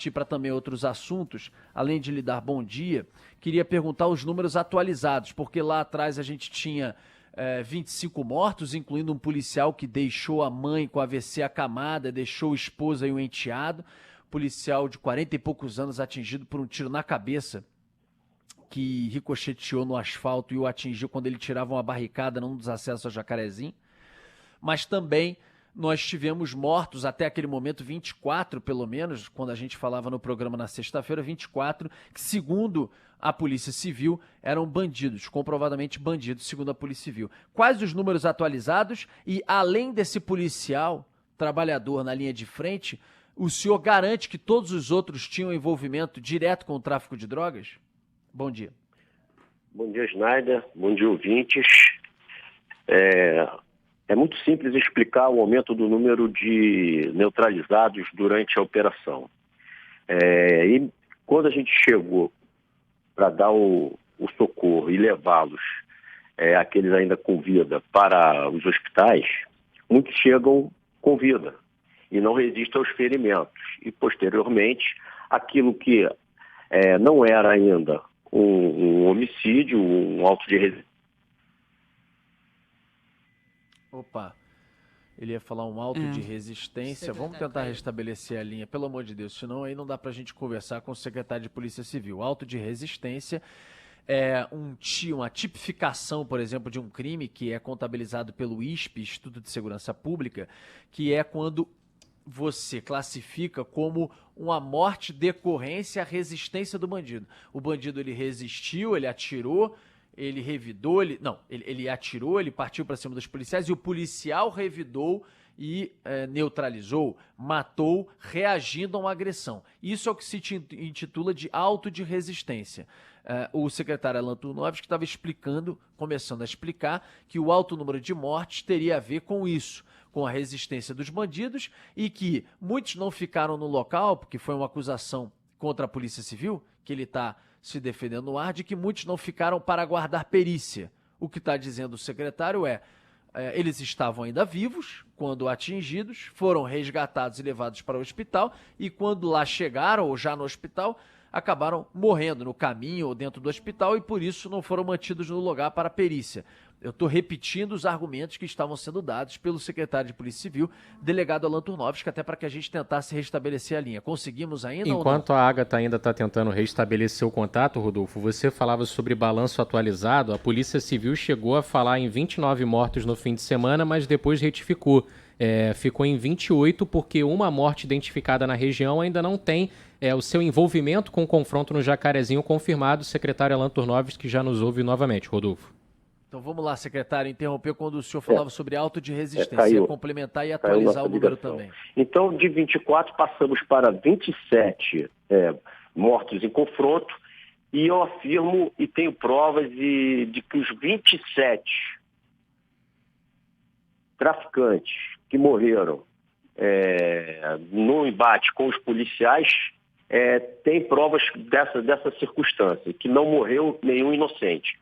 para também outros assuntos, além de lhe dar bom dia, queria perguntar os números atualizados, porque lá atrás a gente tinha 25 mortos, incluindo um policial que deixou a mãe com AVC acamada, deixou a esposa e o enteado, policial de 40 e poucos anos atingido por um tiro na cabeça, que ricocheteou no asfalto e o atingiu quando ele tirava uma barricada num dos acessos a Jacarezinho. Mas também nós tivemos mortos até aquele momento, 24 pelo menos, quando a gente falava no programa na sexta-feira, 24, que segundo a Polícia Civil eram bandidos, comprovadamente bandidos, segundo a Polícia Civil. Quais os números atualizados? E além desse policial, trabalhador na linha de frente, o senhor garante que todos os outros tinham envolvimento direto com o tráfico de drogas? Bom dia. Bom dia, Schneider. Bom dia, ouvintes. É muito simples explicar o aumento do número de neutralizados durante a operação. E quando a gente chegou para dar o socorro e levá-los, aqueles ainda com vida, para os hospitais, muitos chegam com vida e não resistem aos ferimentos. E, posteriormente, aquilo que não era ainda um homicídio, um auto de resistência. Opa, ele ia falar um auto de resistência. Vamos tentar restabelecer a linha, pelo amor de Deus, senão aí não dá pra gente conversar com o secretário de Polícia Civil. Auto de resistência é uma tipificação, por exemplo, de um crime que é contabilizado pelo ISP, Instituto de Segurança Pública, que é quando você classifica como uma morte decorrência à resistência do bandido. O bandido, ele resistiu, ele atirou, ele revidou, ele atirou, ele partiu para cima dos policiais e o policial revidou e neutralizou, matou, reagindo a uma agressão. Isso é o que se intitula de auto de resistência. O secretário Alan Turnovski estava começando a explicar que o alto número de mortes teria a ver com isso, com a resistência dos bandidos, e que muitos não ficaram no local, porque foi uma acusação contra a Polícia Civil, que ele está se defendendo no ar, de que muitos não ficaram para aguardar perícia. O que está dizendo o secretário eles estavam ainda vivos quando atingidos, foram resgatados e levados para o hospital, e quando lá chegaram, ou já no hospital, acabaram morrendo no caminho ou dentro do hospital e por isso não foram mantidos no lugar para perícia. Eu estou repetindo os argumentos que estavam sendo dados pelo secretário de Polícia Civil, delegado Alan Turnovski, até para que a gente tentasse restabelecer a linha. Conseguimos ainda Enquanto ou não? A Agatha ainda está tentando restabelecer o contato, Rodolfo, você falava sobre balanço atualizado. A Polícia Civil chegou a falar em 29 mortos no fim de semana, mas depois retificou. Ficou em 28 porque uma morte identificada na região ainda não tem o seu envolvimento com o confronto no Jacarezinho confirmado. O secretário Alan Turnovski já nos ouve novamente, Rodolfo. Então vamos lá, secretário, interrompeu quando o senhor falava sobre auto de resistência, ia complementar e atualizar o número também. Então, de 24 passamos para 27 mortos em confronto, e eu afirmo e tenho provas de que os 27 traficantes que morreram no embate com os policiais têm provas dessa circunstância, que não morreu nenhum inocente.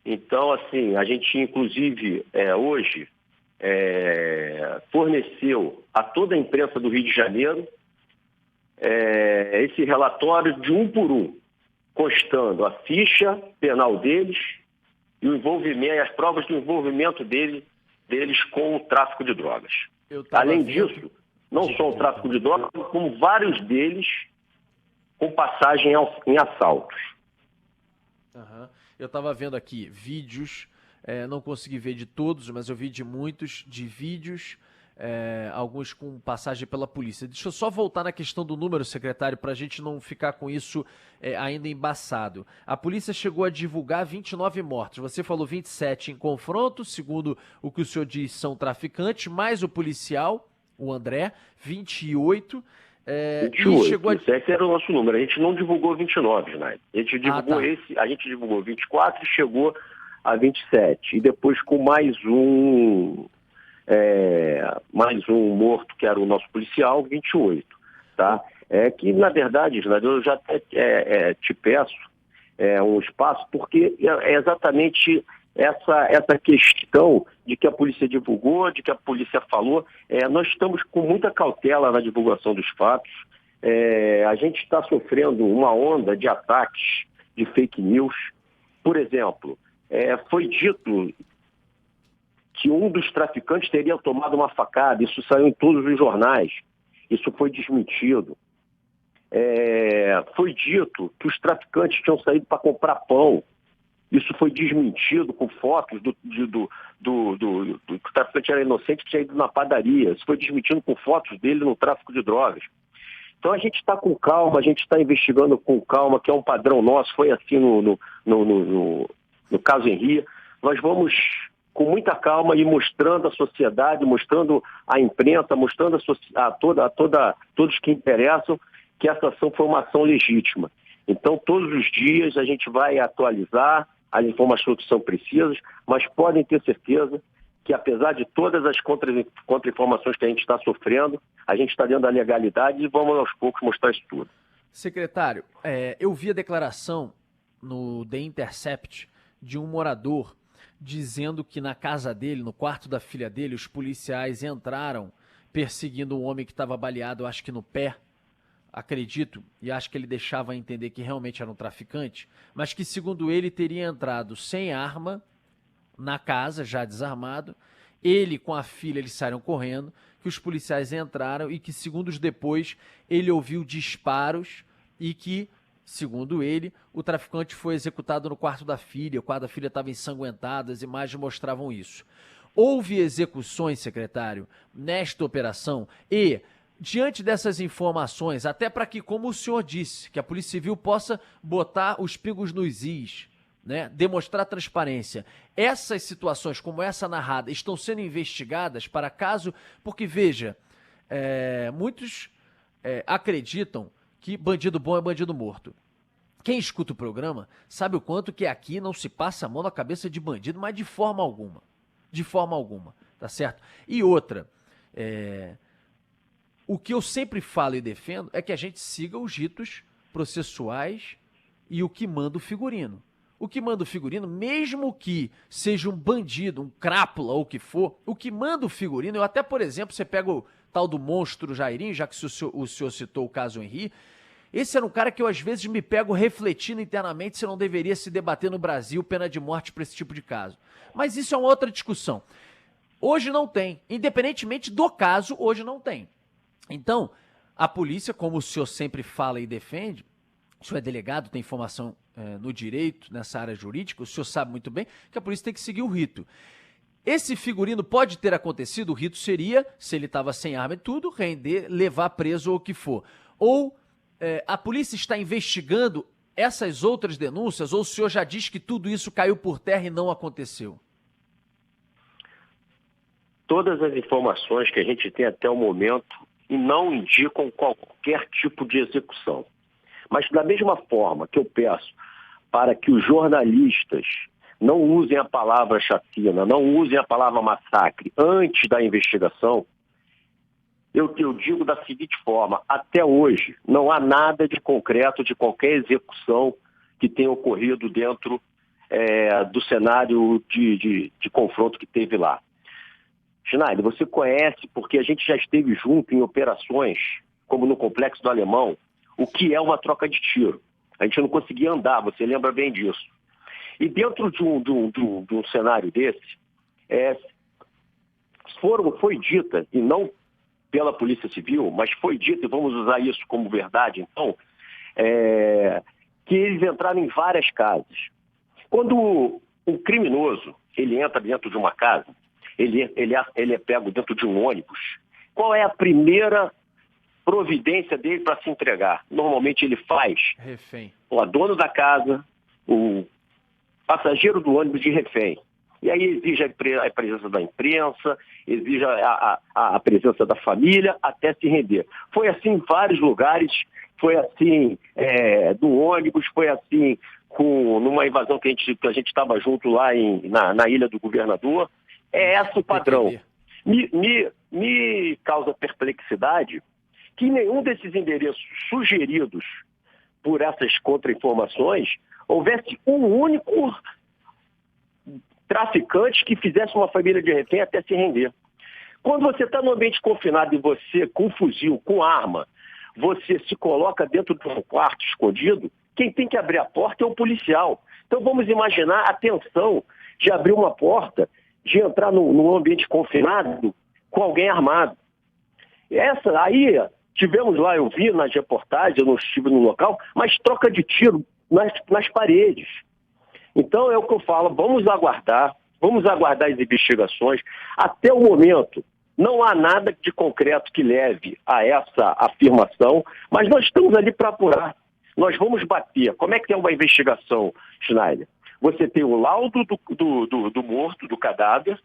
Então, assim, a gente, inclusive, hoje forneceu a toda a imprensa do Rio de Janeiro esse relatório de um por um, constando a ficha penal deles e o envolvimento, as provas do envolvimento deles com o tráfico de drogas. Além disso, não só o tráfico de drogas, como vários deles com passagem em assaltos. Eu estava vendo aqui vídeos, não consegui ver de todos, mas eu vi de muitos, de vídeos, alguns com passagem pela polícia. Deixa eu só voltar na questão do número, secretário, para a gente não ficar com isso ainda embaçado. A polícia chegou a divulgar 29 mortos. Você falou 27 em confronto, segundo o que o senhor diz, são traficantes, mais o policial, o André, 28. 28, esse era o nosso número. A gente não divulgou 29, né? A gente divulgou a gente divulgou 24 e chegou a 27. E depois com mais um morto, que era o nosso policial, 28. Tá? Que, na verdade, eu já te peço um espaço, porque é exatamente essa questão de que a polícia divulgou, de que a polícia falou. Nós estamos com muita cautela na divulgação dos fatos. a gente está sofrendo uma onda de ataques de fake news. Por exemplo, foi dito que um dos traficantes teria tomado uma facada. Isso saiu em todos os jornais. Isso foi desmentido. Foi dito que os traficantes tinham saído para comprar pão. Isso foi desmentido com fotos do que o traficante era inocente, que tinha ido na padaria. Isso foi desmentido com fotos dele no tráfico de drogas. Então a gente está com calma, a gente está investigando com calma, que é um padrão nosso. Foi assim no caso Henri. Nós vamos com muita calma e mostrando à sociedade, mostrando à imprensa, mostrando a todos que interessam, que essa ação foi uma ação legítima. Então, todos os dias a gente vai atualizar as informações que são precisas, mas podem ter certeza que, apesar de todas as contra-informações que a gente está sofrendo, a gente está dentro da legalidade e vamos aos poucos mostrar isso tudo. Secretário, eu vi a declaração no The Intercept de um morador dizendo que na casa dele, no quarto da filha dele, os policiais entraram perseguindo um homem que estava baleado, acho que no pé, acredito, e acho que ele deixava entender que realmente era um traficante, mas que, segundo ele, teria entrado sem arma na casa, já desarmado. Ele com a filha, eles saíram correndo, que os policiais entraram e que, segundos depois, ele ouviu disparos e que, segundo ele, o traficante foi executado no quarto da filha. O quarto da filha estava ensanguentado, as imagens mostravam isso. Houve execuções, secretário, nesta operação e, diante dessas informações, até para que, como o senhor disse, que a Polícia Civil possa botar os pingos nos is, né, demonstrar transparência, essas situações como essa narrada estão sendo investigadas para caso, porque veja, muitos acreditam que bandido bom é bandido morto. Quem escuta o programa sabe o quanto que aqui não se passa a mão na cabeça de bandido, mas de forma alguma. De forma alguma, tá certo? E outra, o que eu sempre falo e defendo é que a gente siga os ritos processuais e o que manda o figurino. O que manda o figurino, mesmo que seja um bandido, um crápula ou o que for, o que manda o figurino, eu até, por exemplo, você pega o tal do monstro Jairinho, já que o senhor citou o caso Henri, esse era um cara que eu às vezes me pego refletindo internamente se não deveria se debater no Brasil pena de morte para esse tipo de caso. Mas isso é uma outra discussão. Hoje não tem. Independentemente do caso, hoje não tem. Então, a polícia, como o senhor sempre fala e defende, o senhor é delegado, tem formação no direito, nessa área jurídica, o senhor sabe muito bem que a polícia tem que seguir o rito. Esse figurino pode ter acontecido, o rito seria, se ele estava sem arma e tudo, render, levar preso ou o que for. Ou a polícia está investigando essas outras denúncias, ou o senhor já diz que tudo isso caiu por terra e não aconteceu? Todas as informações que a gente tem até o momento não indicam qualquer tipo de execução. Mas da mesma forma que eu peço para que os jornalistas não usem a palavra chacina, não usem a palavra massacre antes da investigação, eu digo da seguinte forma: até hoje não há nada de concreto de qualquer execução que tenha ocorrido dentro do cenário de confronto que teve lá. Schneider, você conhece, porque a gente já esteve junto em operações, como no Complexo do Alemão, o que é uma troca de tiro. A gente não conseguia andar, você lembra bem disso. E dentro de um cenário desse, foi dita, e não pela Polícia Civil, mas foi dito, e vamos usar isso como verdade, então, que eles entraram em várias casas. Quando um criminoso ele entra dentro de uma casa, ele é pego dentro de um ônibus, qual é a primeira providência dele para se entregar? Normalmente ele faz refém. O dono da casa, o passageiro do ônibus de refém. E aí exige a presença da imprensa, exige a presença da família até se render. Foi assim em vários lugares, foi assim do ônibus, foi assim numa invasão que a gente estava junto lá na Ilha do Governador. É esse o padrão. Me causa perplexidade que nenhum desses endereços sugeridos por essas contra-informações houvesse um único traficante que fizesse uma família de refém até se render. Quando você está no ambiente confinado e você, com fuzil, com arma, você se coloca dentro de um quarto escondido, quem tem que abrir a porta é o policial. Então vamos imaginar a tensão de abrir uma porta, de entrar num ambiente confinado com alguém armado. Aí tivemos lá, eu vi nas reportagens, eu não estive no local, mas troca de tiro nas paredes. Então é o que eu falo, vamos aguardar as investigações. Até o momento, não há nada de concreto que leve a essa afirmação, mas nós estamos ali para apurar. Nós vamos bater. Como é que é uma investigação, Schneider? Você tem o laudo do morto, do cadáver,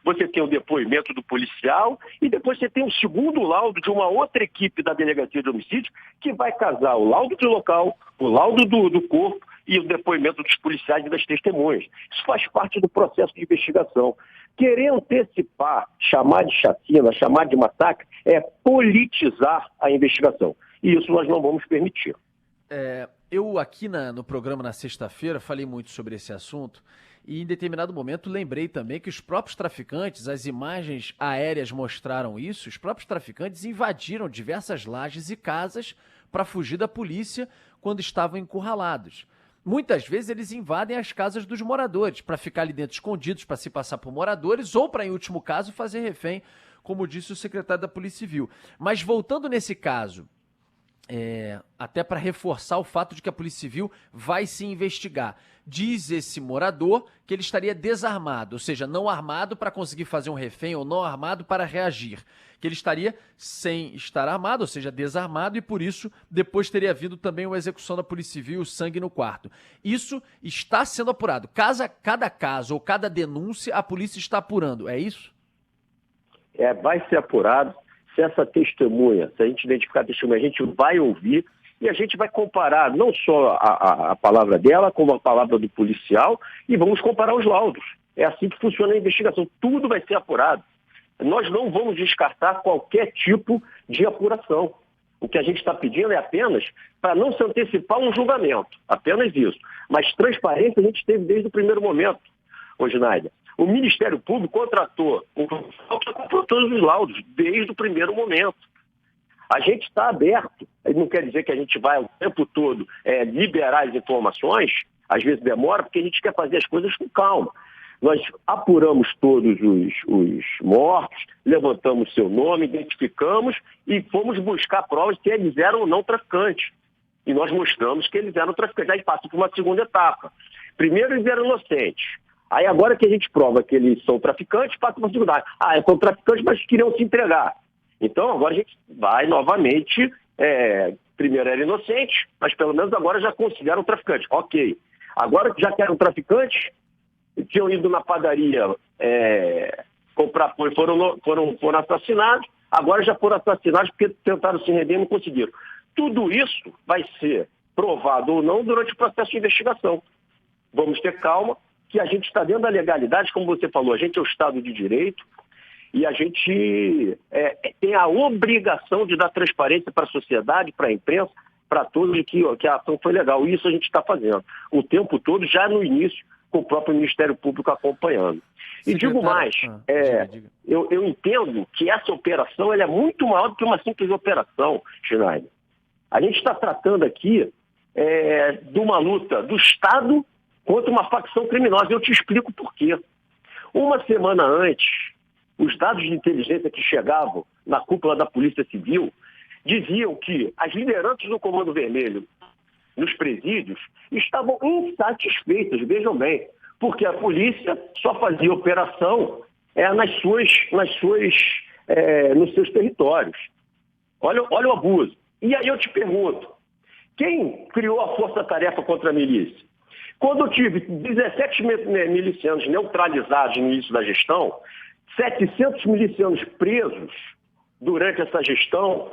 você tem o depoimento do policial e depois você tem um segundo laudo de uma outra equipe da Delegacia de Homicídio que vai casar o laudo do local, o laudo do corpo e o depoimento dos policiais e das testemunhas. Isso faz parte do processo de investigação. Querer antecipar, chamar de chacina, chamar de massacre, é politizar a investigação. E isso nós não vamos permitir. Eu aqui no programa na sexta-feira falei muito sobre esse assunto e em determinado momento lembrei também que os próprios traficantes, as imagens aéreas mostraram isso, os próprios traficantes invadiram diversas lajes e casas para fugir da polícia quando estavam encurralados. Muitas vezes eles invadem as casas dos moradores para ficar ali dentro escondidos, para se passar por moradores ou para, em último caso, fazer refém, como disse o secretário da Polícia Civil. Mas voltando nesse caso, até para reforçar o fato de que a Polícia Civil vai se investigar. Diz esse morador que ele estaria desarmado, ou seja, não armado para conseguir fazer um refém ou não armado para reagir. Que ele estaria sem estar armado, ou seja, desarmado, e por isso depois teria havido também uma execução da Polícia Civil, o sangue no quarto. Isso está sendo apurado. Cada caso ou cada denúncia, a polícia está apurando, é isso? Vai ser apurado. Se essa testemunha, se a gente identificar a testemunha, a gente vai ouvir e a gente vai comparar não só a palavra dela, como a palavra do policial, e vamos comparar os laudos. É assim que funciona a investigação. Tudo vai ser apurado. Nós não vamos descartar qualquer tipo de apuração. O que a gente está pedindo é apenas para não se antecipar um julgamento. Apenas isso. Mas transparência a gente teve desde o primeiro momento, Schneider. O Ministério Público contratou um profissional que comprou todos os laudos, desde o primeiro momento. A gente está aberto. Não quer dizer que a gente vai o tempo todo liberar as informações, às vezes demora, porque a gente quer fazer as coisas com calma. Nós apuramos todos os mortos, levantamos seu nome, identificamos e fomos buscar provas se eles eram ou não traficantes. E nós mostramos que eles eram traficantes. Aí passa por uma segunda etapa. Primeiro eles eram inocentes. Aí agora que a gente prova que eles são traficantes, passa para a segunda. São traficantes, mas queriam se entregar. Então agora a gente vai novamente, primeiro era inocente, mas pelo menos agora já consideram traficante. Ok. Agora já que eram traficantes, tinham ido na padaria comprar pão e foram assassinados, agora já foram assassinados porque tentaram se render e não conseguiram. Tudo isso vai ser provado ou não durante o processo de investigação. Vamos ter calma, que a gente está dentro da legalidade, como você falou, a gente é o Estado de Direito e a gente tem a obrigação de dar transparência para a sociedade, para a imprensa, para todos de que a ação foi legal. E isso a gente está fazendo o tempo todo, já no início, com o próprio Ministério Público acompanhando. E digo mais, eu entendo que essa operação ela é muito maior do que uma simples operação, Schneider. A gente está tratando aqui de uma luta do Estado contra uma facção criminosa. Eu te explico por quê. Uma semana antes, os dados de inteligência que chegavam na cúpula da Polícia Civil diziam que as lideranças do Comando Vermelho nos presídios estavam insatisfeitas, vejam bem, porque a polícia só fazia operação nos seus territórios. Olha o abuso. E aí eu te pergunto, quem criou a força-tarefa contra a milícia? Quando eu tive 17 milicianos neutralizados no início da gestão, 700 milicianos presos durante essa gestão,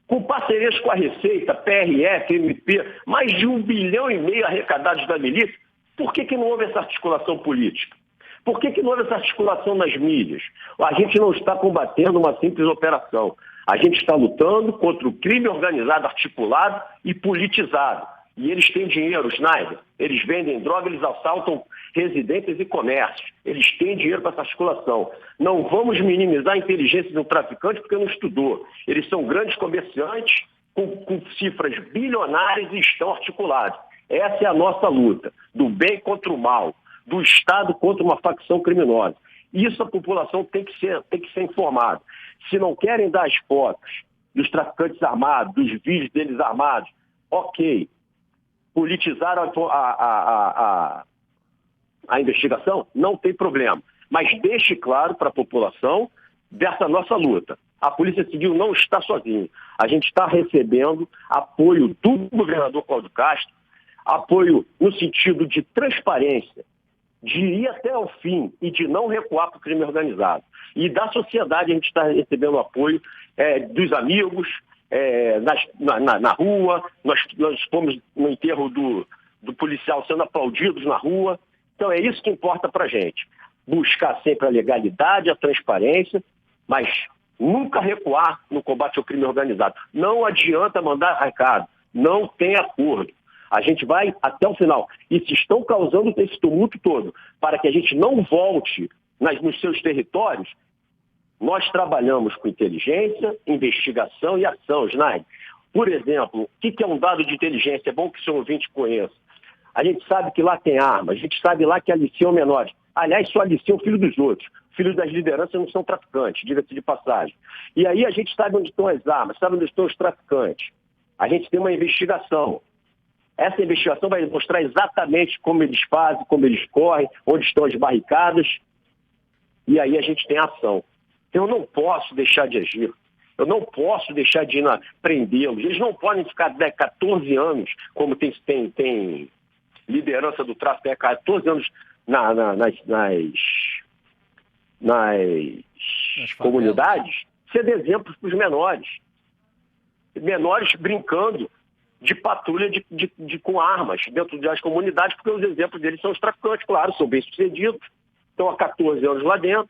com parcerias com a Receita, PRF, MP, mais de 1,5 bilhão arrecadados da milícia, por que não houve essa articulação política? Por que não houve essa articulação nas mídias? A gente não está combatendo uma simples operação. A gente está lutando contra o crime organizado, articulado e politizado. E eles têm dinheiro, Schneider. Eles vendem droga, eles assaltam residências e comércios. Eles têm dinheiro para essa articulação. Não vamos minimizar a inteligência do traficante porque não estudou. Eles são grandes comerciantes com cifras bilionárias e estão articulados. Essa é a nossa luta, do bem contra o mal, do Estado contra uma facção criminosa. Isso a população tem que ser informada. Se não querem dar as fotos dos traficantes armados, dos vídeos deles armados, ok. Politizaram a investigação? Não tem problema. Mas deixe claro para a população dessa nossa luta. A Polícia Civil não está sozinha. A gente está recebendo apoio do governador Cláudio Castro, apoio no sentido de transparência, de ir até o fim e de não recuar para o crime organizado. E da sociedade a gente está recebendo apoio dos amigos, na rua, nós fomos no enterro do policial sendo aplaudidos na rua. Então é isso que importa para a gente. Buscar sempre a legalidade, a transparência, mas nunca recuar no combate ao crime organizado. Não adianta mandar recado, não tem acordo. A gente vai até o final. E se estão causando esse tumulto todo para que a gente não volte nos seus territórios, nós trabalhamos com inteligência, investigação e ação, Snaide. Por exemplo, o que é um dado de inteligência? É bom que o seu ouvinte conheça. A gente sabe que lá tem armas, a gente sabe lá que aliciam menores. Aliás, só aliciam filho dos outros. Filhos das lideranças não são traficantes, diga-se de passagem. E aí a gente sabe onde estão as armas, sabe onde estão os traficantes. A gente tem uma investigação. Essa investigação vai mostrar exatamente como eles fazem, como eles correm, onde estão as barricadas. E aí a gente tem ação. Eu não posso deixar de agir. Eu não posso deixar de ir prendê-los. Eles não podem ficar 14 anos, como tem liderança do tráfico, 14 anos nas comunidades, ser de exemplos para os menores. Menores brincando de patrulha com armas dentro das comunidades, porque os exemplos deles são os traficantes, claro, são bem-sucedidos, estão há 14 anos lá dentro,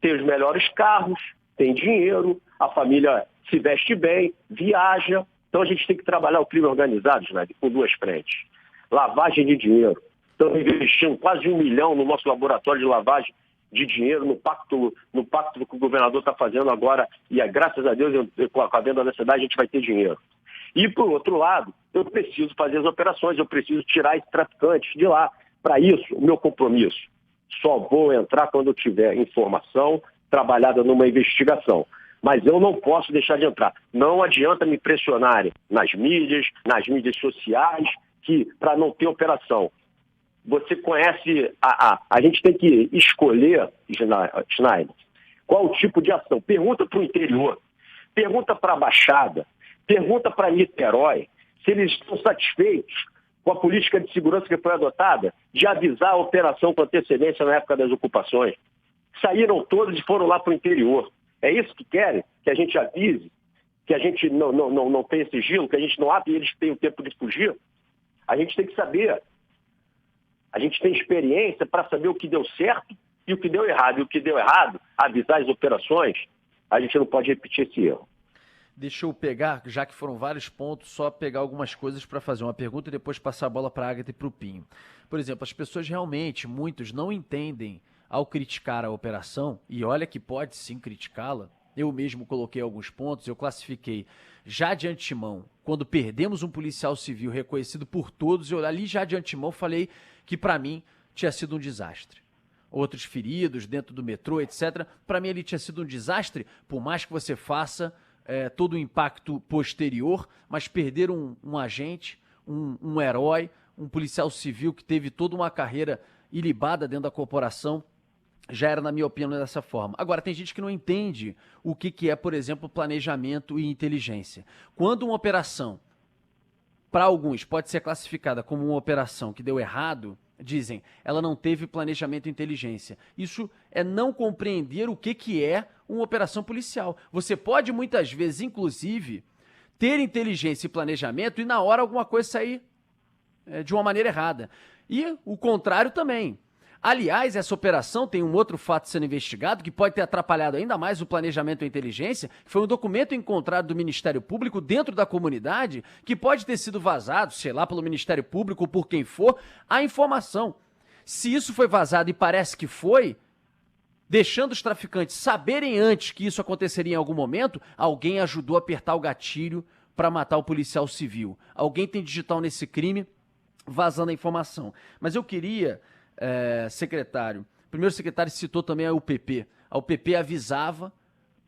têm os melhores carros, têm dinheiro, a família se veste bem, viaja. Então a gente tem que trabalhar o crime organizado, né, com duas frentes. Lavagem de dinheiro. Estamos investindo quase 1 milhão no nosso laboratório de lavagem de dinheiro, no pacto que o governador está fazendo agora, e graças a Deus, com a venda da cidade, a gente vai ter dinheiro. E, por outro lado, eu preciso fazer as operações, eu preciso tirar esses traficantes de lá. Para isso, o meu compromisso, só vou entrar quando eu tiver informação trabalhada numa investigação. Mas eu não posso deixar de entrar. Não adianta me pressionarem nas mídias sociais, que para não ter operação. Você conhece, a gente tem que escolher, Schneider, qual o tipo de ação. Pergunta para o interior, pergunta para a Baixada, pergunta para Niterói se eles estão satisfeitos com a política de segurança que foi adotada de avisar a operação com antecedência na época das ocupações. Saíram todos e foram lá para o interior. É isso que querem? Que a gente avise? Que a gente não tenha sigilo? Que a gente não abre e eles tenham tempo de fugir? A gente tem que saber. A gente tem experiência para saber o que deu certo e o que deu errado. E o que deu errado, avisar as operações, a gente não pode repetir esse erro. Deixa eu pegar, já que foram vários pontos, só pegar algumas coisas para fazer uma pergunta e depois passar a bola para a Agatha e para o Pinho. Por exemplo, as pessoas realmente, muitos, não entendem ao criticar a operação, e olha que pode sim criticá-la. Eu mesmo coloquei alguns pontos, eu classifiquei já de antemão, quando perdemos um policial civil reconhecido por todos, eu ali já de antemão falei que para mim tinha sido um desastre. Outros feridos dentro do metrô, etc. Para mim ele tinha sido um desastre, por mais que você faça todo o impacto posterior, mas perder um agente, um herói, um policial civil que teve toda uma carreira ilibada dentro da corporação, já era, na minha opinião, dessa forma. Agora, tem gente que não entende o que é, por exemplo, planejamento e inteligência. Quando uma operação, para alguns, pode ser classificada como uma operação que deu errado, dizem, ela não teve planejamento e inteligência. Isso é não compreender o que é uma operação policial. Você pode, muitas vezes, inclusive, ter inteligência e planejamento e, na hora, alguma coisa sair de uma maneira errada. E o contrário também. Aliás, essa operação tem um outro fato sendo investigado que pode ter atrapalhado ainda mais o planejamento e a inteligência, que foi um documento encontrado do Ministério Público dentro da comunidade que pode ter sido vazado, sei lá, pelo Ministério Público ou por quem for, a informação. Se isso foi vazado e parece que foi, deixando os traficantes saberem antes que isso aconteceria em algum momento, alguém ajudou a apertar o gatilho para matar o policial civil. Alguém tem digital nesse crime, vazando a informação. Mas eu queria, secretário, primeiro o secretário citou também a UPP. A UPP avisava,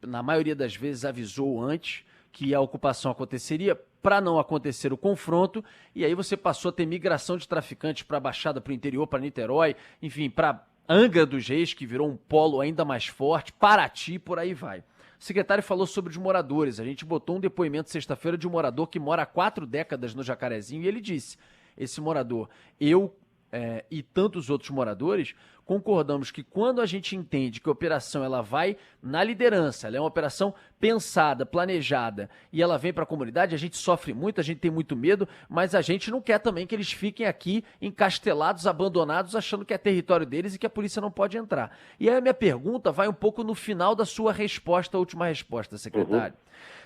na maioria das vezes avisou antes, que a ocupação aconteceria para não acontecer o confronto, e aí você passou a ter migração de traficantes para a Baixada, para o interior, para Niterói, enfim, para Angra dos Reis, que virou um polo ainda mais forte, Paraty, por aí vai. O secretário falou sobre os moradores. A gente botou um depoimento sexta-feira de um morador que mora há 4 décadas no Jacarezinho, e ele disse, esse morador, e tantos outros moradores, concordamos que quando a gente entende que a operação ela vai na liderança, ela é uma operação pensada, planejada, e ela vem para a comunidade, a gente sofre muito, a gente tem muito medo, mas a gente não quer também que eles fiquem aqui encastelados, abandonados, achando que é território deles e que a polícia não pode entrar. E aí a minha pergunta vai um pouco no final da sua resposta, a última resposta, secretário.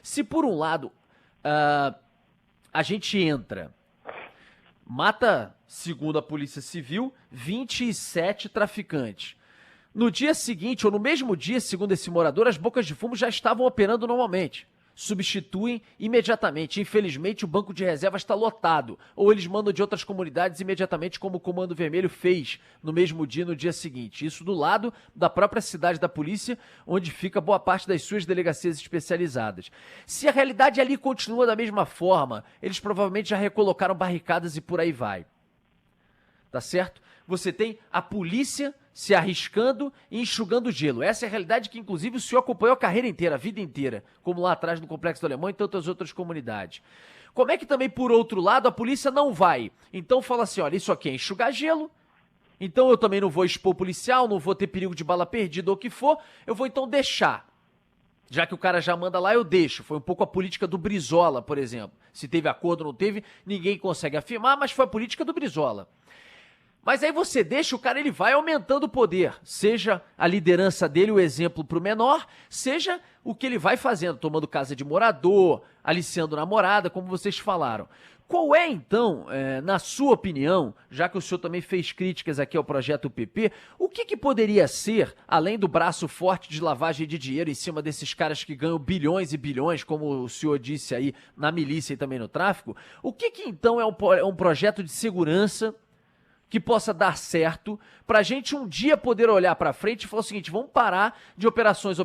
Se por um lado a gente entra, mata, segundo a Polícia Civil, 27 traficantes. No dia seguinte, ou no mesmo dia, segundo esse morador, as bocas de fumo já estavam operando normalmente. Substituem imediatamente. Infelizmente, o banco de reserva está lotado. Ou eles mandam de outras comunidades imediatamente, como o Comando Vermelho fez no mesmo dia, no dia seguinte. Isso do lado da própria cidade da polícia, onde fica boa parte das suas delegacias especializadas. Se a realidade ali continua da mesma forma, eles provavelmente já recolocaram barricadas e por aí vai. Tá certo? Você tem a polícia se arriscando e enxugando gelo. Essa é a realidade que, inclusive, o senhor acompanhou a carreira inteira, a vida inteira, como lá atrás no Complexo do Alemão e tantas outras comunidades. Como é que também, por outro lado, a polícia não vai? Então fala assim, olha, isso aqui é enxugar gelo, então eu também não vou expor o policial, não vou ter perigo de bala perdida ou o que for, eu vou então deixar. Já que o cara já manda lá, eu deixo. Foi um pouco a política do Brizola, por exemplo. Se teve acordo ou não teve, ninguém consegue afirmar, mas foi a política do Brizola. Mas aí você deixa, o cara ele vai aumentando o poder, seja a liderança dele, o exemplo para o menor, seja o que ele vai fazendo, tomando casa de morador, aliciando namorada, como vocês falaram. Qual é, então, na sua opinião, já que o senhor também fez críticas aqui ao projeto PP, o que poderia ser, além do braço forte de lavagem de dinheiro em cima desses caras que ganham bilhões e bilhões, como o senhor disse aí, na milícia e também no tráfico, o que então é um projeto de segurança que possa dar certo, para a gente um dia poder olhar para frente e falar o seguinte, vamos parar de operações,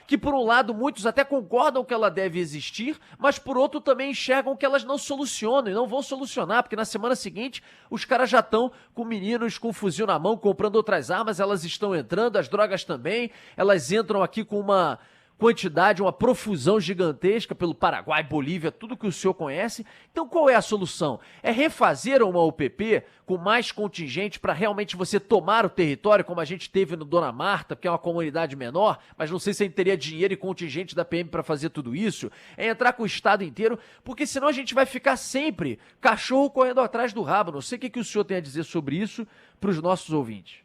que por um lado muitos até concordam que ela deve existir, mas por outro também enxergam que elas não solucionam e não vão solucionar, porque na semana seguinte os caras já estão com meninos com fuzil na mão, comprando outras armas, elas estão entrando, as drogas também, elas entram aqui com uma quantidade, uma profusão gigantesca pelo Paraguai, Bolívia, tudo que o senhor conhece. Então qual é a solução? É refazer uma UPP com mais contingente para realmente você tomar o território, como a gente teve no Dona Marta, que é uma comunidade menor, mas não sei se a gente teria dinheiro e contingente da PM para fazer tudo isso. É entrar com o estado inteiro, porque senão a gente vai ficar sempre cachorro correndo atrás do rabo. Não sei o que o senhor tem a dizer sobre isso para os nossos ouvintes.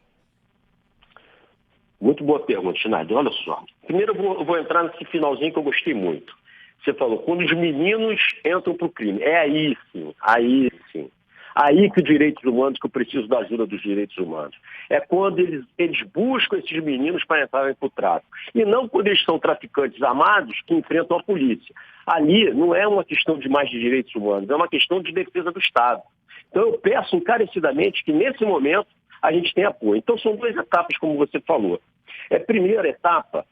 Muito boa pergunta, Schneider. Olha só. Primeiro eu vou entrar nesse finalzinho que eu gostei muito. Você falou, quando os meninos entram para o crime. É aí sim, aí sim. Aí que os direitos humanos, que eu preciso da ajuda dos direitos humanos. É quando eles buscam esses meninos para entrarem para o tráfico. E não quando eles são traficantes armados que enfrentam a polícia. Ali não é uma questão de mais de direitos humanos, é uma questão de defesa do Estado. Então eu peço encarecidamente que nesse momento a gente tem apoio. Então são 2 etapas, como você falou. Primeira etapa,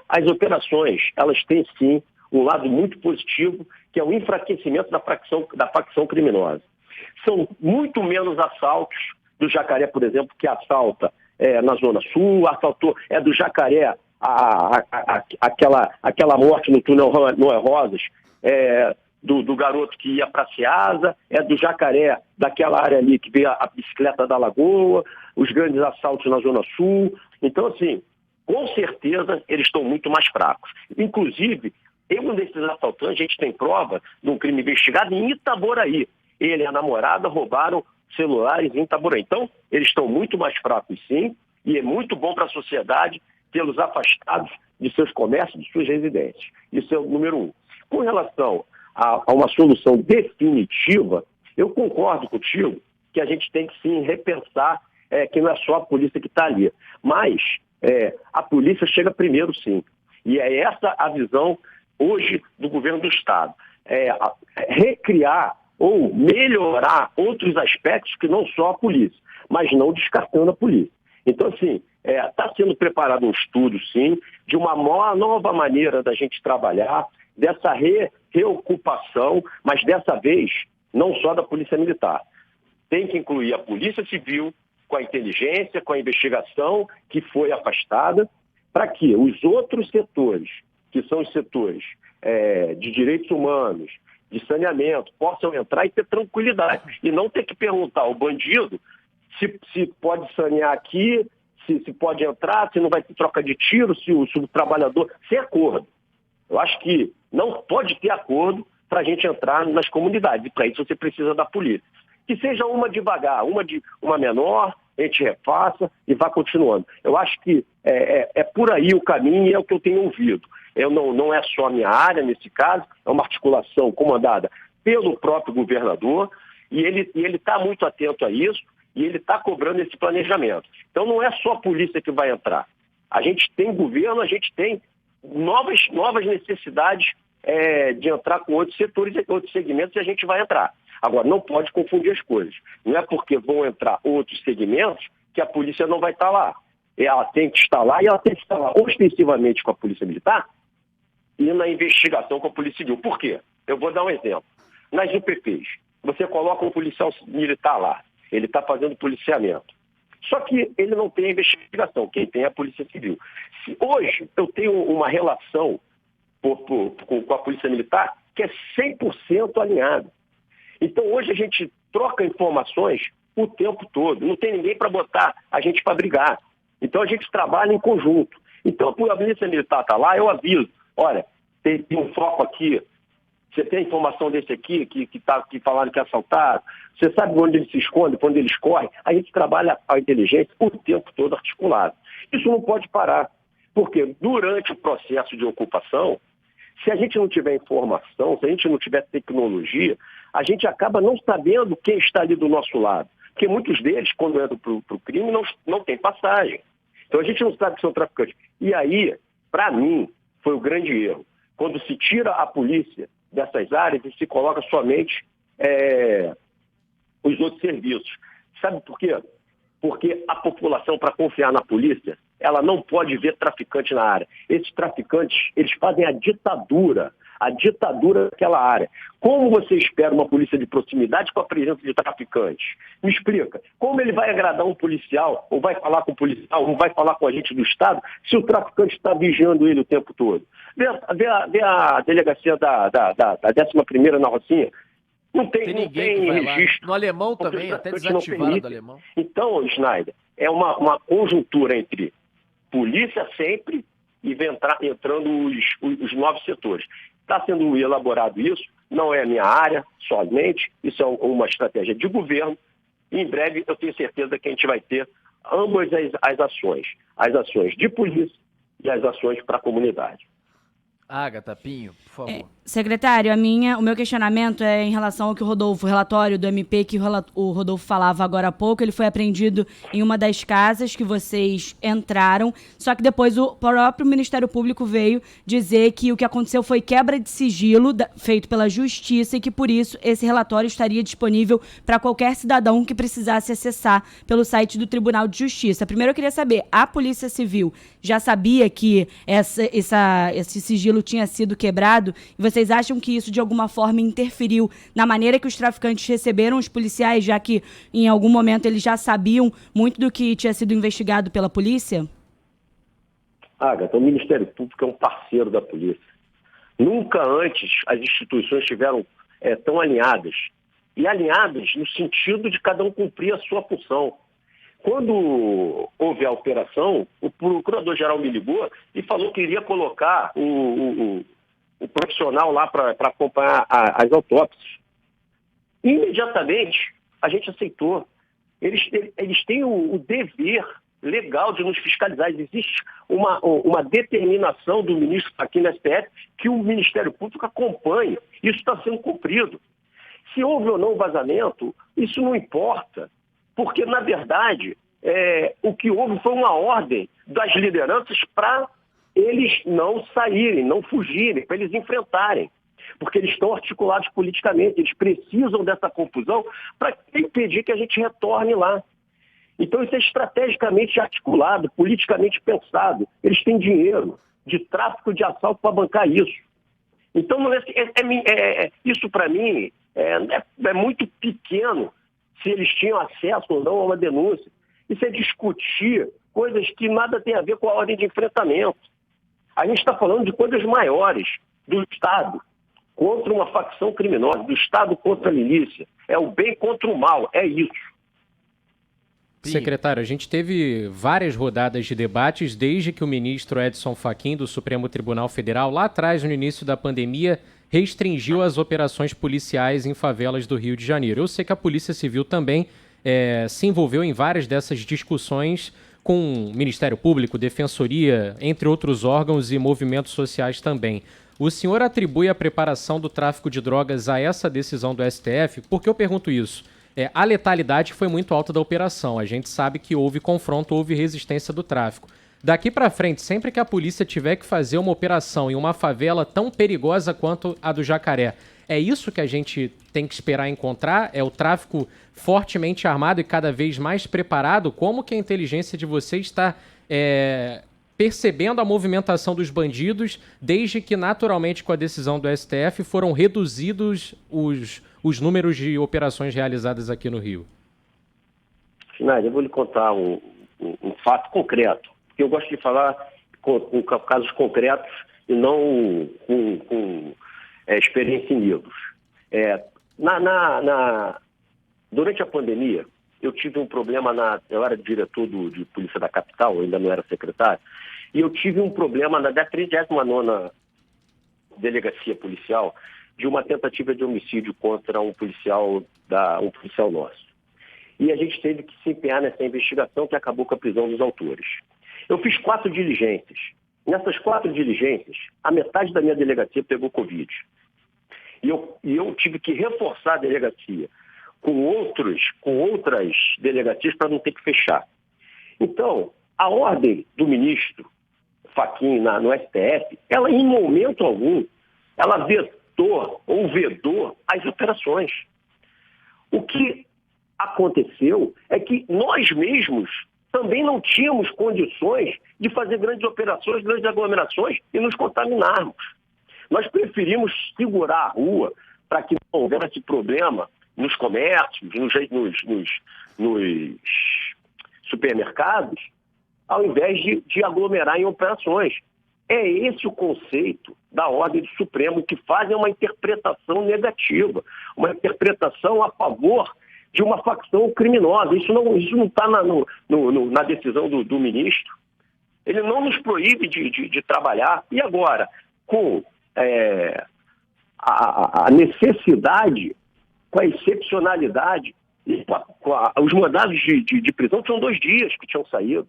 as operações, elas têm sim um lado muito positivo, que é o enfraquecimento da facção criminosa. São muito menos assaltos do Jacaré, por exemplo, que assalta na Zona Sul, assaltou, do Jacaré aquela morte no túnel Noé Rosas, do garoto que ia para a Ceasa, do Jacaré, daquela área ali que veio a bicicleta da Lagoa, os grandes assaltos na Zona Sul. Então, assim, com certeza eles estão muito mais fracos. Inclusive, um desses assaltantes, a gente tem prova de um crime investigado em Itaboraí. Ele e a namorada roubaram celulares em Itaboraí. Então, eles estão muito mais fracos, sim, e é muito bom para a sociedade tê-los afastados de seus comércios, de suas residências. Isso é o número 1. Com relação a uma solução definitiva, eu concordo contigo que a gente tem que sim repensar que não é só a polícia que está ali. Mas a polícia chega primeiro sim. E é essa a visão hoje do governo do Estado. Recriar ou melhorar outros aspectos que não só a polícia, mas não descartando a polícia. Então, assim, está sendo preparado um estudo, sim, de uma nova maneira da gente trabalhar, dessa reocupação, mas dessa vez não só da Polícia Militar. Tem que incluir a Polícia Civil, com a inteligência, com a investigação que foi afastada, para que os outros setores, que são os setores de direitos humanos, de saneamento, possam entrar e ter tranquilidade. E não ter que perguntar ao bandido se pode sanear aqui, se pode entrar, se não vai ter troca de tiro, se o trabalhador... Sem acordo. Eu acho que não pode ter acordo para a gente entrar nas comunidades. E para isso você precisa da polícia. Que seja uma devagar, uma menor, a gente refaça e vá continuando. Eu acho que é por aí o caminho e é o que eu tenho ouvido. Não é só a minha área, nesse caso, é uma articulação comandada pelo próprio governador e ele está muito atento a isso e ele está cobrando esse planejamento. Então não é só a polícia que vai entrar. A gente tem governo, a gente tem novas necessidades de entrar com outros setores e outros segmentos e a gente vai entrar. Agora, não pode confundir as coisas. Não é porque vão entrar outros segmentos que a polícia não vai estar lá. Ela tem que estar lá e ela tem que estar lá ostensivamente com a Polícia Militar e na investigação com a Polícia Civil. Por quê? Eu vou dar um exemplo. Nas UPPs, você coloca um policial militar lá, ele está fazendo policiamento. Só que ele não tem investigação, quem tem é a Polícia Civil. Se hoje eu tenho uma relação com a Polícia Militar que é 100% alinhada. Então hoje a gente troca informações o tempo todo, não tem ninguém para botar a gente para brigar. Então a gente trabalha em conjunto. Então a Polícia Militar está lá, eu aviso, olha, tem um foco aqui, você tem informação desse aqui, que falaram que é assaltado, você sabe onde ele se esconde, onde eles correm, a gente trabalha a inteligência o tempo todo articulado. Isso não pode parar, porque durante o processo de ocupação, se a gente não tiver informação, se a gente não tiver tecnologia, a gente acaba não sabendo quem está ali do nosso lado. Porque muitos deles, quando entram para o crime, não tem passagem. Então a gente não sabe que são traficantes. E aí, para mim, foi o grande erro. Quando se tira a polícia dessas áreas e se coloca somente os outros serviços. Sabe por quê? Porque a população, para confiar na polícia, ela não pode ver traficante na área. Esses traficantes, eles fazem a ditadura daquela área. Como você espera uma polícia de proximidade com a presença de traficantes? Me explica. Como ele vai agradar um policial, ou vai falar com o policial, ou vai falar com a gente do Estado, se o traficante está vigiando ele o tempo todo? Vê a delegacia da 11ª na Rocinha. Não tem registro. No Alemão também, até desativaram do Alemão. Então, Schneider, é uma conjuntura entre polícia sempre e entrando os novos setores. Está sendo elaborado isso, não é a minha área somente, isso é uma estratégia de governo. E em breve eu tenho certeza que a gente vai ter ambas as ações de polícia e as ações para a comunidade. Agatha, Pinho, por favor. Secretário, o meu questionamento é em relação ao que o relatório do MP que o Rodolfo falava agora há pouco. Ele foi apreendido em uma das casas que vocês entraram, só que depois o próprio Ministério Público veio dizer que o que aconteceu foi quebra de sigilo feito pela Justiça e que, por isso, esse relatório estaria disponível para qualquer cidadão que precisasse acessar pelo site do Tribunal de Justiça. Primeiro, eu queria saber, a Polícia Civil já sabia que esse sigilo tinha sido quebrado? E vocês acham que isso de alguma forma interferiu na maneira que os traficantes receberam os policiais, já que em algum momento eles já sabiam muito do que tinha sido investigado pela polícia? Agatha, o Ministério Público é um parceiro da polícia. Nunca antes as instituições estiveram tão alinhadas. E alinhadas no sentido de cada um cumprir a sua função. Quando houve a operação, o procurador-geral me ligou e falou que iria colocar o profissional lá para acompanhar as autópsias. Imediatamente, a gente aceitou. Eles têm o dever legal de nos fiscalizar. Existe uma determinação do ministro aqui na STF que o Ministério Público acompanhe. Isso está sendo cumprido. Se houve ou não vazamento, isso não importa. Porque, na verdade, o que houve foi uma ordem das lideranças para eles não saírem, não fugirem, para eles enfrentarem. Porque eles estão articulados politicamente, eles precisam dessa confusão para impedir que a gente retorne lá. Então isso é estrategicamente articulado, politicamente pensado. Eles têm dinheiro de tráfico de assalto para bancar isso. Então isso para mim é muito pequeno se eles tinham acesso ou não a uma denúncia. Isso é discutir coisas que nada tem a ver com a ordem de enfrentamento. A gente está falando de coisas maiores do Estado contra uma facção criminosa, do Estado contra a milícia. É o bem contra o mal, é isso. Secretário, a gente teve várias rodadas de debates desde que o ministro Edson Fachin, do Supremo Tribunal Federal, lá atrás, no início da pandemia, restringiu as operações policiais em favelas do Rio de Janeiro. Eu sei que a Polícia Civil também se envolveu em várias dessas discussões com o Ministério Público, Defensoria, entre outros órgãos e movimentos sociais também. O senhor atribui a preparação do tráfico de drogas a essa decisão do STF? Por que eu pergunto isso? A letalidade foi muito alta da operação. A gente sabe que houve confronto, houve resistência do tráfico. Daqui para frente, sempre que a polícia tiver que fazer uma operação em uma favela tão perigosa quanto a do Jacaré, é isso que a gente tem que esperar encontrar? É o tráfico fortemente armado e cada vez mais preparado? Como que a inteligência de vocês está percebendo a movimentação dos bandidos, desde que, naturalmente, com a decisão do STF, foram reduzidos os números de operações realizadas aqui no Rio? Sinai, eu vou lhe contar um fato concreto, porque eu gosto de falar com casos concretos e não com experiência em livros. Durante a pandemia, eu tive um problema eu era diretor de Polícia da Capital, eu ainda não era secretário, e eu tive um problema na 39ª Delegacia Policial de uma tentativa de homicídio contra um policial nosso. E a gente teve que se empenhar nessa investigação que acabou com a prisão dos autores. Eu fiz 4 diligências. Nessas 4 diligências, a metade da minha delegacia pegou Covid. E eu tive que reforçar a delegacia com outras delegacias para não ter que fechar. Então, a ordem do ministro Fachin no STF, ela em momento algum, ela vetou ou vedou as operações. O que aconteceu é que nós mesmos também não tínhamos condições de fazer grandes operações, grandes aglomerações e nos contaminarmos. Nós preferimos segurar a rua para que não houvesse problema nos comércios, nos supermercados, ao invés de aglomerar em operações. É esse o conceito da ordem do Supremo, que fazem uma interpretação negativa, uma interpretação a favor de uma facção criminosa. Isso não está na decisão do ministro. Ele não nos proíbe de trabalhar. E agora, com a necessidade, com a excepcionalidade, os mandados de prisão são 2 dias que tinham saído.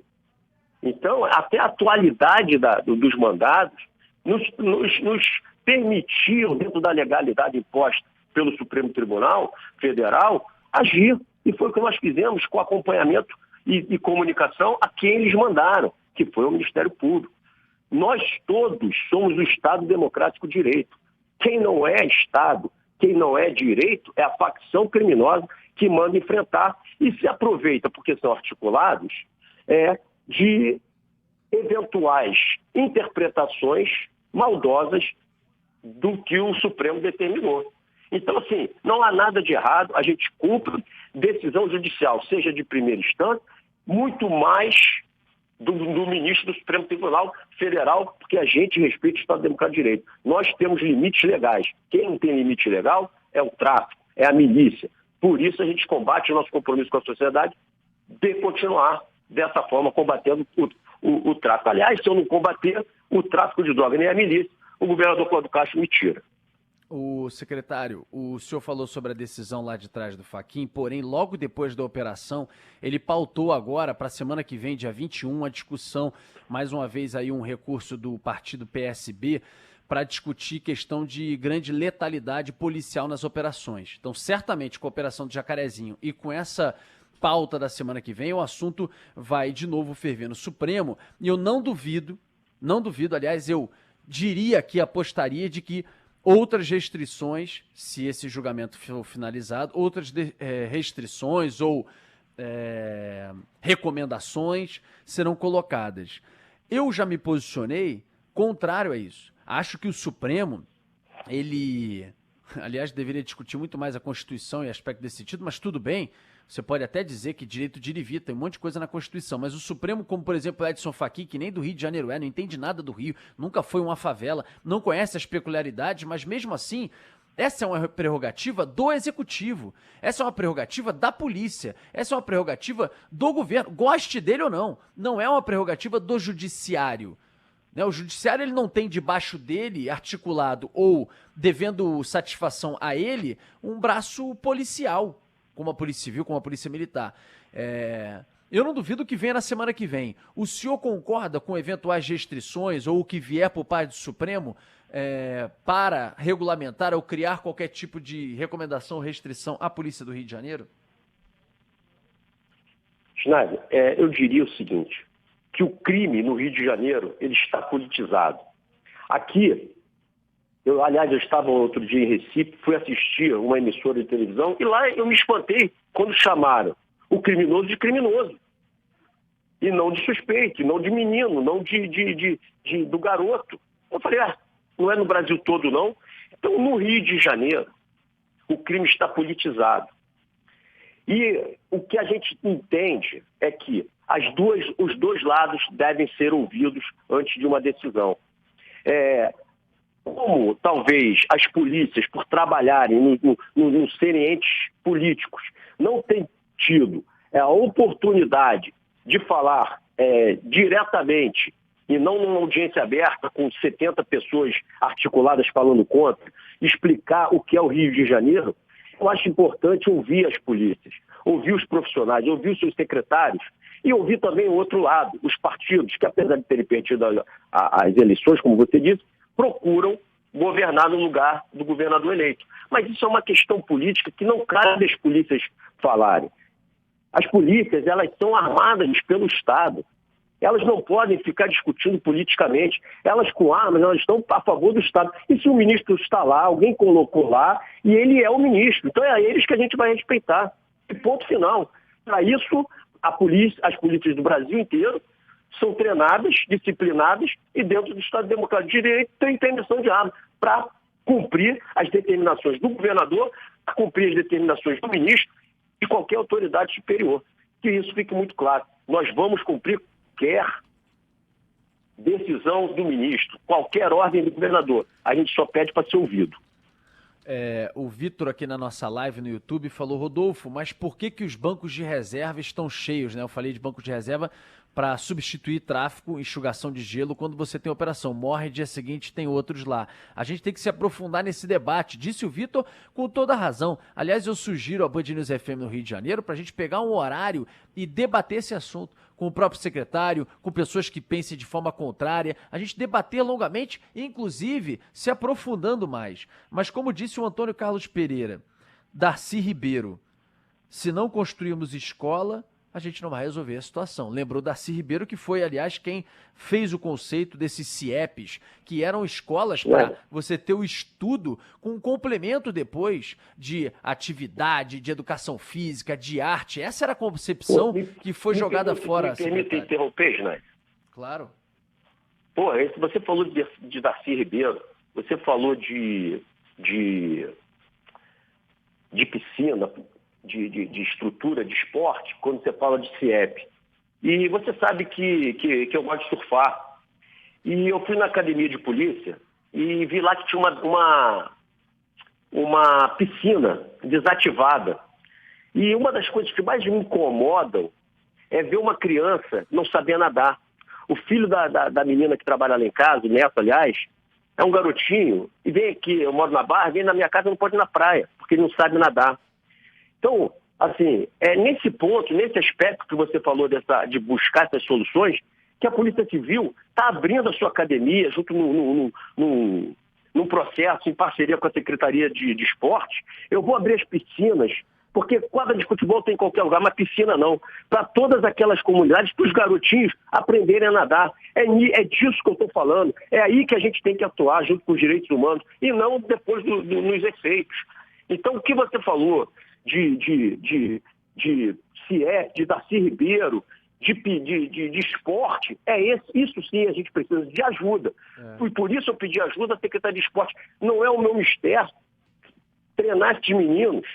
Então, até a atualidade dos mandados nos permitiu, dentro da legalidade imposta pelo Supremo Tribunal Federal, agir. E foi o que nós fizemos com acompanhamento e comunicação a quem eles mandaram, que foi o Ministério Público. Nós todos somos o Estado Democrático de Direito. Quem não é Estado, quem não é direito, é a facção criminosa que manda enfrentar e se aproveita, porque são articulados, de eventuais interpretações maldosas do que o Supremo determinou. Então, assim, não há nada de errado, a gente cumpre decisão judicial, seja de primeira instância, muito mais do ministro do Supremo Tribunal Federal, porque a gente respeita o Estado Democrático de Direito. Nós temos limites legais. Quem não tem limite legal é o tráfico, é a milícia. Por isso a gente combate o nosso compromisso com a sociedade de continuar dessa forma combatendo o tráfico. Aliás, se eu não combater o tráfico de droga nem a milícia, o governador Cláudio Castro me tira. O secretário, o senhor falou sobre a decisão lá de trás do Fachin, porém, logo depois da operação, ele pautou agora para a semana que vem, dia 21, a discussão, mais uma vez aí um recurso do partido PSB, para discutir questão de grande letalidade policial nas operações. Então, certamente, com a operação do Jacarezinho e com essa pauta da semana que vem, o assunto vai de novo ferver no Supremo, e eu não duvido Não duvido, aliás, eu diria que apostaria de que outras restrições, se esse julgamento for finalizado, outras restrições ou recomendações serão colocadas. Eu já me posicionei contrário a isso. Acho que o Supremo, aliás, deveria discutir muito mais a Constituição e aspecto desse sentido, mas tudo bem, você pode até dizer que direito de ir e vir, tem um monte de coisa na Constituição, mas o Supremo, como por exemplo Edson Fachin, que nem do Rio de Janeiro não entende nada do Rio, nunca foi uma favela, não conhece as peculiaridades, mas mesmo assim, essa é uma prerrogativa do Executivo, essa é uma prerrogativa da polícia, essa é uma prerrogativa do governo, goste dele ou não, não é uma prerrogativa do Judiciário. O Judiciário ele não tem debaixo dele, articulado ou devendo satisfação a ele, um braço policial, como a Polícia Civil, como a Polícia Militar. Eu não duvido que venha na semana que vem. O senhor concorda com eventuais restrições ou o que vier por parte do Supremo para regulamentar ou criar qualquer tipo de recomendação ou restrição à Polícia do Rio de Janeiro? Schneider, eu diria o seguinte, que o crime no Rio de Janeiro ele está politizado. Aqui, eu estava outro dia em Recife, fui assistir uma emissora de televisão e lá eu me espantei quando chamaram o criminoso de criminoso. E não de suspeito, não de menino, não do garoto. Eu falei, não é no Brasil todo não? Então, no Rio de Janeiro, o crime está politizado. E o que a gente entende é que os dois lados devem ser ouvidos antes de uma decisão. Como talvez as polícias, por trabalharem, não serem entes políticos, não têm tido a oportunidade de falar diretamente e não numa audiência aberta com 70 pessoas articuladas falando contra, explicar o que é o Rio de Janeiro, eu acho importante ouvir as polícias, ouvir os profissionais, ouvir os seus secretários e ouvir também o outro lado, os partidos, que apesar de terem perdido as eleições, como você disse, procuram governar no lugar do governador eleito. Mas isso é uma questão política que não cabe às polícias falarem. As polícias, elas são armadas pelo Estado. Elas não podem ficar discutindo politicamente. Elas com armas, elas estão a favor do Estado. E se o ministro está lá, alguém colocou lá, e ele é o ministro. Então é a eles que a gente vai respeitar. E ponto final. Para isso, as polícias do Brasil inteiro são treinadas, disciplinadas e dentro do Estado Democrático de Direito tem interdição de armas para cumprir as determinações do governador, para cumprir as determinações do ministro e qualquer autoridade superior. Que isso fique muito claro. Nós vamos cumprir qualquer decisão do ministro, qualquer ordem do governador. A gente só pede para ser ouvido. O Vitor aqui na nossa live no YouTube falou, Rodolfo, mas por que os bancos de reserva estão cheios, né? Eu falei de banco de reserva para substituir tráfego, enxugação de gelo quando você tem operação. Morre, dia seguinte tem outros lá. A gente tem que se aprofundar nesse debate, disse o Vitor com toda a razão. Aliás, eu sugiro a Band News FM no Rio de Janeiro para a gente pegar um horário e debater esse assunto com o próprio secretário, com pessoas que pensem de forma contrária, a gente debater longamente, inclusive se aprofundando mais. Mas como disse o Antônio Carlos Pereira, Darcy Ribeiro, se não construirmos escola, a gente não vai resolver a situação. Lembrou Darcy Ribeiro, que foi, aliás, quem fez o conceito desses CIEPs, que eram escolas para você ter o estudo com um complemento depois de atividade, de educação física, de arte. Essa era a concepção que foi jogada fora. Me permita interromper, Schneider? Claro. Você falou de Darcy Ribeiro, você falou de piscina, de estrutura, de esporte, quando você fala de CIEP. E você sabe que eu gosto de surfar. E eu fui na academia de polícia e vi lá que tinha uma piscina desativada. E uma das coisas que mais me incomodam é ver uma criança não saber nadar. O filho da menina que trabalha lá em casa, o neto, aliás, é um garotinho, e vem aqui, eu moro na Barra, vem na minha casa, não pode ir na praia, porque ele não sabe nadar. Então, assim, é nesse ponto, nesse aspecto que você falou de buscar essas soluções, que a Polícia Civil está abrindo a sua academia junto num processo em parceria com a Secretaria de Esporte. Eu vou abrir as piscinas, Porque quadra de futebol tem em qualquer lugar, mas piscina não. Para todas aquelas comunidades, para os garotinhos aprenderem a nadar. É disso que eu estou falando. É aí que a gente tem que atuar junto com os direitos humanos e não depois nos efeitos. Então, o que você falou de CIE, de Darcy Ribeiro, de esporte, isso sim a gente precisa de ajuda. E por isso eu pedi ajuda à Secretaria de Esporte. Não é o meu mistério treinar esses meninos,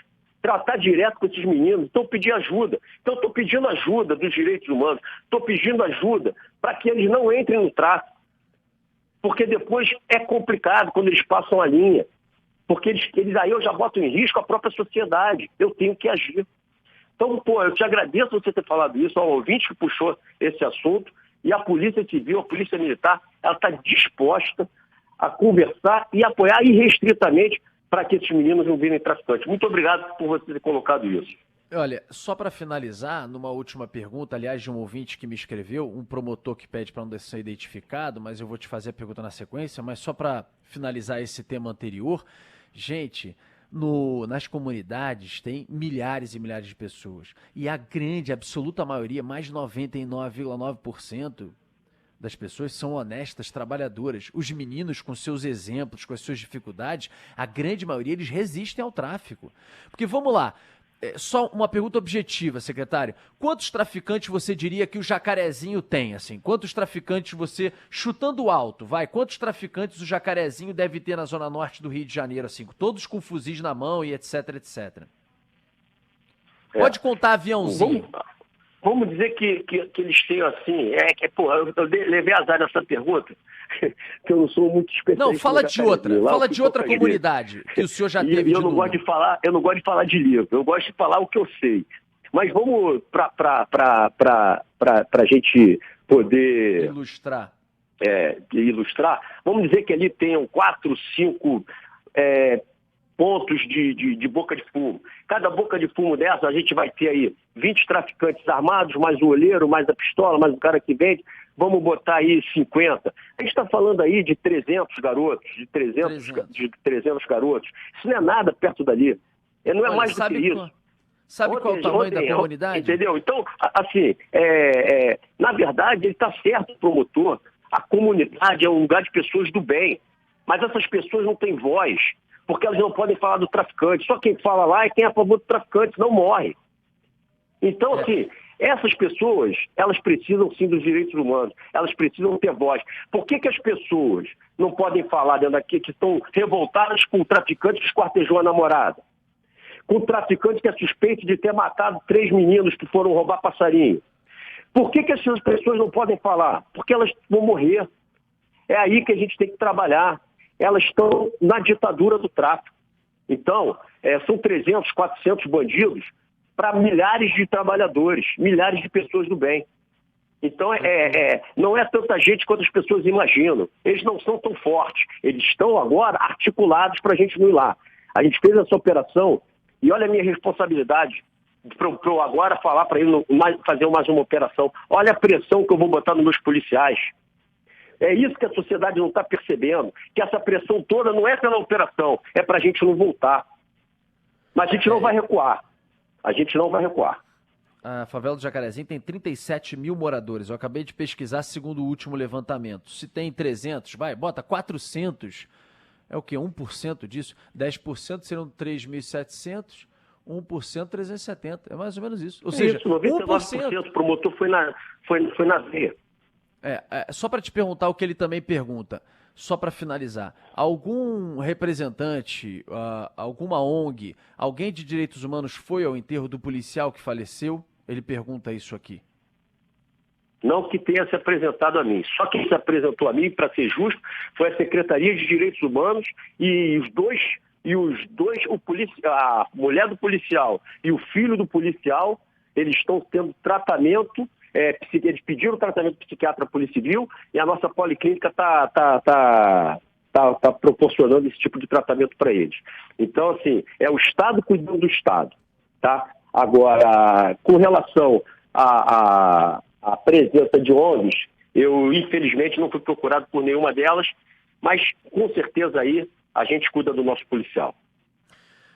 tratar direto com esses meninos. Então, pedir ajuda. Então, estou pedindo ajuda dos direitos humanos. Estou pedindo ajuda para que eles não entrem no tráfico. Porque depois é complicado quando eles passam a linha. Porque eles aí eu já boto em risco a própria sociedade. Eu tenho que agir. Então, eu te agradeço você ter falado isso, ao ouvinte que puxou esse assunto. E a Polícia Civil, a Polícia Militar, ela está disposta a conversar e apoiar irrestritamente para que esses meninos não virem traficantes. Muito obrigado por você ter colocado isso. Olha, só para finalizar, numa última pergunta, aliás, de um ouvinte que me escreveu, um promotor que pede para não ser identificado, mas eu vou te fazer a pergunta na sequência, mas só para finalizar esse tema anterior, gente, nas comunidades tem milhares e milhares de pessoas, e a grande, absoluta maioria, mais de 99,9%, das pessoas são honestas, trabalhadoras. Os meninos, com seus exemplos, com as suas dificuldades, a grande maioria, eles resistem ao tráfico. Porque, vamos lá, só uma pergunta objetiva, secretário. Quantos traficantes você diria que o Jacarezinho tem, assim? Quantos traficantes você, chutando alto, quantos traficantes o Jacarezinho deve ter na zona norte do Rio de Janeiro, assim? Todos com fuzis na mão e etc, etc. Pode contar aviãozinho. Vamos dizer que eles tenham assim, eu levei azar nessa pergunta, que eu não sou muito especialista. Não, fala de outra comunidade que o senhor já teve eu não gosto de falar de livro, eu gosto de falar o que eu sei. Mas vamos para a gente poder ilustrar, vamos dizer que ali tenham 4, 5 pontos de boca de fumo. Cada boca de fumo dessa, a gente vai ter aí 20 traficantes armados, mais o olheiro, mais a pistola, mais o cara que vende. Vamos botar aí 50. A gente está falando aí de 300 garotos, de 300 garotos. Isso não é nada perto dali. Não é mais do que isso. Sabe qual é o tamanho da comunidade? Entendeu? Então, assim, na verdade, ele está certo, o promotor. A comunidade é um lugar de pessoas do bem. Mas essas pessoas não têm voz, porque elas não podem falar do traficante. Só quem fala lá é quem é a favor do traficante, não morre. Então, assim, essas pessoas, elas precisam sim dos direitos humanos, elas precisam ter voz. Por que as pessoas não podem falar dentro daqui que estão revoltadas com o traficante que esquartejou a namorada? Com o traficante que é suspeito de ter matado 3 meninos que foram roubar passarinho? Por que essas pessoas não podem falar? Porque elas vão morrer. É aí que a gente tem que trabalhar. Elas estão na ditadura do tráfico. Então, são 300, 400 bandidos para milhares de trabalhadores, milhares de pessoas do bem. Então, não é tanta gente quanto as pessoas imaginam. Eles não são tão fortes. Eles estão agora articulados para a gente não ir lá. A gente fez essa operação e olha a minha responsabilidade para eu agora falar para ele fazer mais uma operação. Olha a pressão que eu vou botar nos meus policiais. É isso que a sociedade não está percebendo, que essa pressão toda não é pela operação, é para a gente não voltar. Mas a gente não vai recuar. A gente não vai recuar. A favela do Jacarezinho tem 37 mil moradores. Eu acabei de pesquisar segundo o último levantamento. Se tem 300, bota 400. É o quê? 1% disso? 10% seriam 3.700. 1%, 370. É mais ou menos isso. Ou seja, isso, 99% o promotor foi na veia. Só para te perguntar o que ele também pergunta, só para finalizar, algum representante, alguma ONG, alguém de direitos humanos foi ao enterro do policial que faleceu? Ele pergunta isso aqui. Não que tenha se apresentado a mim. Só quem se apresentou a mim, para ser justo, foi a Secretaria de Direitos Humanos e a mulher do policial e o filho do policial, eles estão tendo tratamento. Eles pediram tratamento psiquiatra à Polícia Civil e a nossa policlínica está proporcionando esse tipo de tratamento para eles. Então, assim, é o Estado cuidando do Estado. Tá? Agora, com relação à presença de ONGs, eu, infelizmente, não fui procurado por nenhuma delas, mas, com certeza, aí a gente cuida do nosso policial.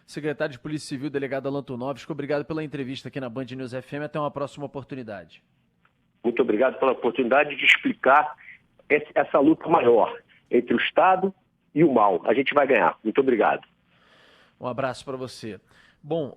Secretário de Polícia Civil, delegado Alan Turnovski, obrigado pela entrevista aqui na Band News FM. Até uma próxima oportunidade. Muito obrigado pela oportunidade de explicar essa luta maior entre o Estado e o mal. A gente vai ganhar. Muito obrigado. Um abraço para você. Bom,